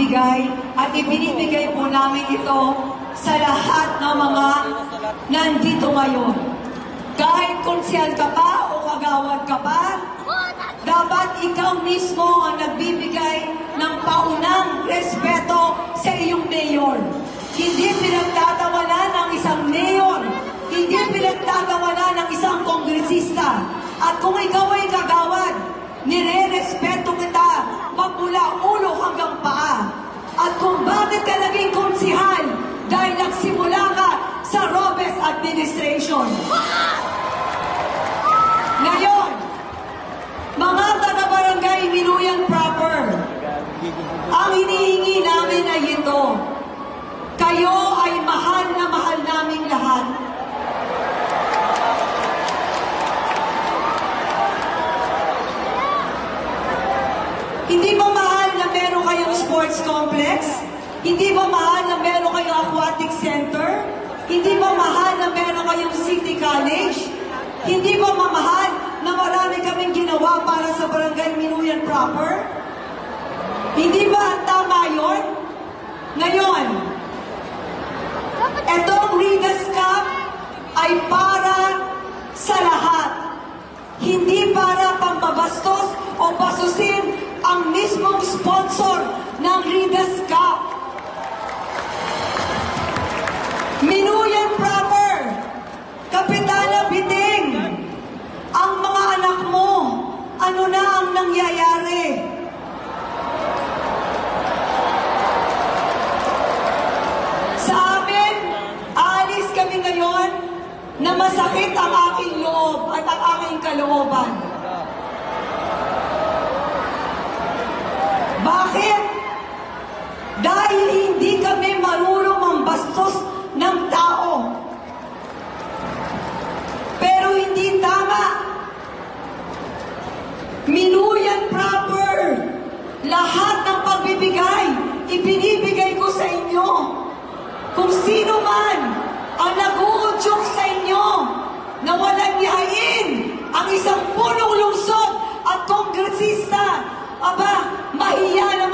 ibibigay at ibinibigay po namin ito sa lahat ng mga nandito ngayon. Kahit konsyal ka pa o kagawad ka pa, dapat ikaw mismo ang nagbibigay ng paunang respeto sa iyong mayor. Hindi pinagtatawanan ng isang mayor, hindi pinagtatawanan ng isang kongresista. At kung ikaw ay kagawad, nire-respeto kita magmula ulo hanggang paa. At kung bakit ka naging konsihal, dahil nagsimula ka sa Robes Administration. Ngayon, mga taga-barangay Miluyan proper, ang hinihingi namin ay ito. Kayo ay mahal na mahal naming lahat. Hindi ba mahal na meron kayong sports complex? Hindi ba mahal na meron kayong aquatic center? Hindi ba mahal na meron kayong city college? Hindi ba mamahal na marami kaming ginawa para sa barangay Miluyan proper? Hindi ba tama yun? Ngayon, etong Regas Cup ay para sa lahat. Hindi para pambabastos o basusin ang mismong sponsor ng Regas Cup. Miluyan proper, Kapitana Biting, ang mga anak mo, ano na ang nangyayari? Sa amin, aalis kami ngayon na masakit ang aking loob at ang aking kalooban. Bakit? Dahil hindi kami marunong mambastos ng tao. Pero hindi tama. Miluyan proper. Lahat ng pagbibigay, ibinibigay ko sa inyo. Kung sino man ang nag-uudyok sa inyo na walang yahain ang isang punong lungsod at kongresista, aba, mahiya na